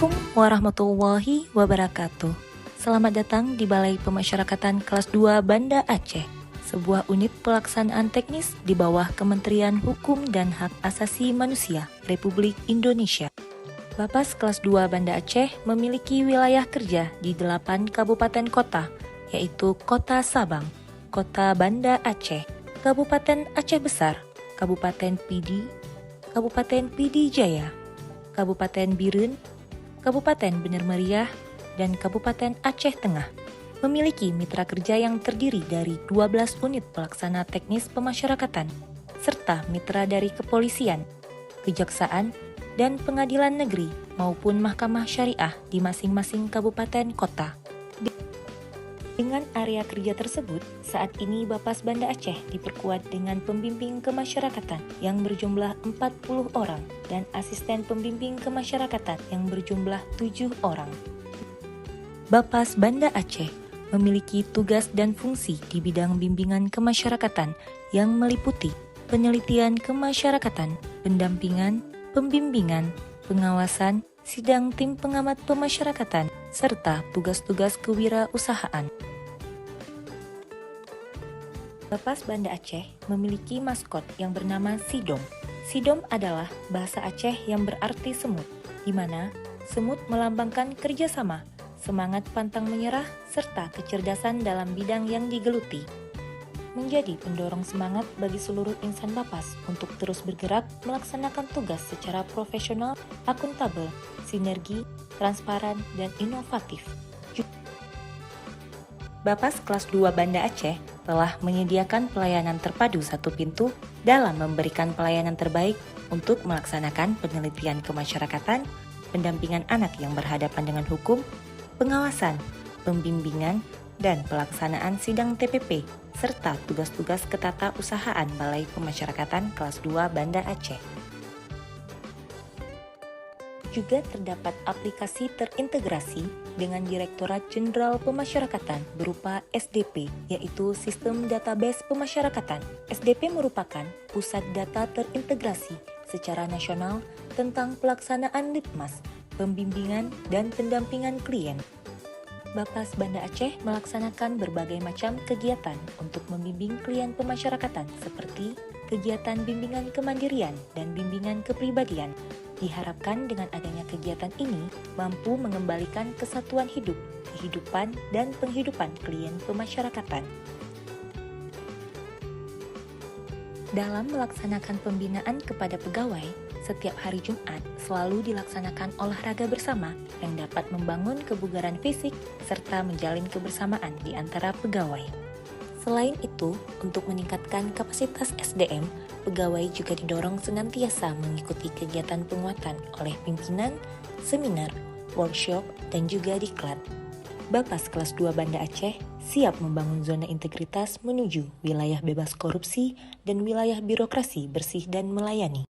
Assalamualaikum warahmatullahi wabarakatuh. Selamat datang di Balai Pemasyarakatan Kelas 2 Banda Aceh, sebuah unit pelaksanaan teknis di bawah Kementerian Hukum dan Hak Asasi Manusia Republik Indonesia. Bapas Kelas 2 Banda Aceh memiliki wilayah kerja di 8 kabupaten kota, yaitu Kota Sabang, Kota Banda Aceh, Kabupaten Aceh Besar, Kabupaten Pidi, Kabupaten Pidi Jaya, Kabupaten Birun, Kabupaten Bener Meriah, dan Kabupaten Aceh Tengah. Memiliki mitra kerja yang terdiri dari 12 unit pelaksana teknis pemasyarakatan, serta mitra dari kepolisian, kejaksaan, dan pengadilan negeri maupun mahkamah syariah di masing-masing kabupaten kota. Dengan area kerja tersebut, saat ini Bapas Banda Aceh diperkuat dengan pembimbing kemasyarakatan yang berjumlah 40 orang dan asisten pembimbing kemasyarakatan yang berjumlah 7 orang. Bapas Banda Aceh memiliki tugas dan fungsi di bidang bimbingan kemasyarakatan yang meliputi penelitian kemasyarakatan, pendampingan, pembimbingan, pengawasan, sidang tim pengamat pemasyarakatan, serta tugas-tugas kewirausahaan. Bapas Banda Aceh memiliki maskot yang bernama Sidom. Sidom adalah bahasa Aceh yang berarti semut, di mana semut melambangkan kerjasama, semangat pantang menyerah, serta kecerdasan dalam bidang yang digeluti. Menjadi pendorong semangat bagi seluruh insan Bapas untuk terus bergerak melaksanakan tugas secara profesional, akuntabel, sinergi, transparan, dan inovatif. Bapas Kelas 2 Banda Aceh telah menyediakan pelayanan terpadu satu pintu dalam memberikan pelayanan terbaik untuk melaksanakan penelitian kemasyarakatan, pendampingan anak yang berhadapan dengan hukum, pengawasan, pembimbingan, dan pelaksanaan sidang TPP, serta tugas-tugas ketatausahaan Balai Pemasyarakatan Kelas 2 Banda Aceh. Juga terdapat aplikasi terintegrasi dengan Direktorat Jenderal Pemasyarakatan berupa SDP, yaitu Sistem Database Pemasyarakatan. SDP merupakan pusat data terintegrasi secara nasional tentang pelaksanaan Litmas, pembimbingan, dan pendampingan klien. Bapas Banda Aceh melaksanakan berbagai macam kegiatan untuk membimbing klien pemasyarakatan seperti kegiatan bimbingan kemandirian dan bimbingan kepribadian. Diharapkan dengan adanya kegiatan ini mampu mengembalikan kesatuan hidup, kehidupan, dan penghidupan klien pemasyarakatan. Dalam melaksanakan pembinaan kepada pegawai, setiap hari Jumat selalu dilaksanakan olahraga bersama yang dapat membangun kebugaran fisik serta menjalin kebersamaan di antara pegawai. Selain itu, untuk meningkatkan kapasitas SDM, pegawai juga didorong senantiasa mengikuti kegiatan penguatan oleh pimpinan, seminar, workshop, dan juga diklat. Bapas Kelas 2 Banda Aceh siap membangun zona integritas menuju wilayah bebas korupsi dan wilayah birokrasi bersih dan melayani.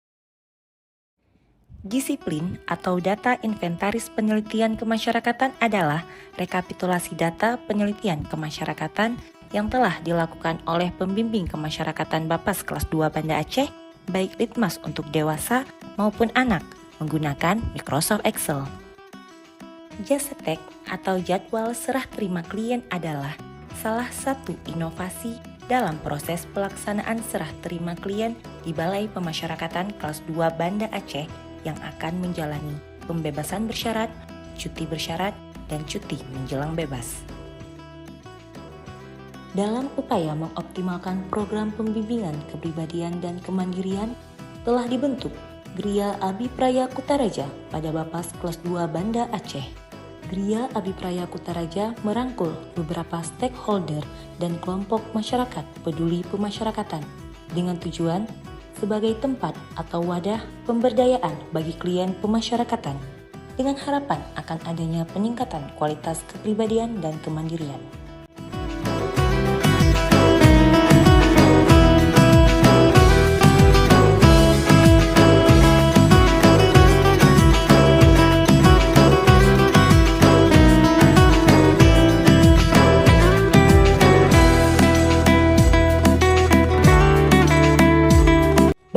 Disiplin atau data inventaris penelitian kemasyarakatan adalah rekapitulasi data penelitian kemasyarakatan yang telah dilakukan oleh pembimbing kemasyarakatan Bapas Kelas 2 Banda Aceh, baik Litmas untuk dewasa maupun anak, menggunakan Microsoft Excel. JASETEK atau Jadwal Serah Terima Klien adalah salah satu inovasi dalam proses pelaksanaan serah terima klien di Balai Pemasyarakatan Kelas 2 Banda Aceh yang akan menjalani pembebasan bersyarat, cuti bersyarat, dan cuti menjelang bebas. Dalam upaya mengoptimalkan program pembimbingan kepribadian dan kemandirian, telah dibentuk Gria Abipraya Kutaraja pada Bapas Kelas 2 Banda Aceh. Gria Abipraya Kutaraja merangkul beberapa stakeholder dan kelompok masyarakat peduli pemasyarakatan dengan tujuan sebagai tempat atau wadah pemberdayaan bagi klien pemasyarakatan dengan harapan akan adanya peningkatan kualitas kepribadian dan kemandirian.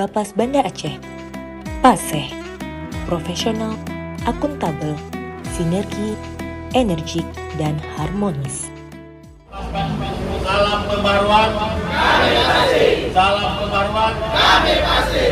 Bapas Banda Aceh, PASEH, profesional, akuntabel, sinergi, energik, dan harmonis. Salam pembaruan, kami pasti. Salam pembaruan, kami pasti.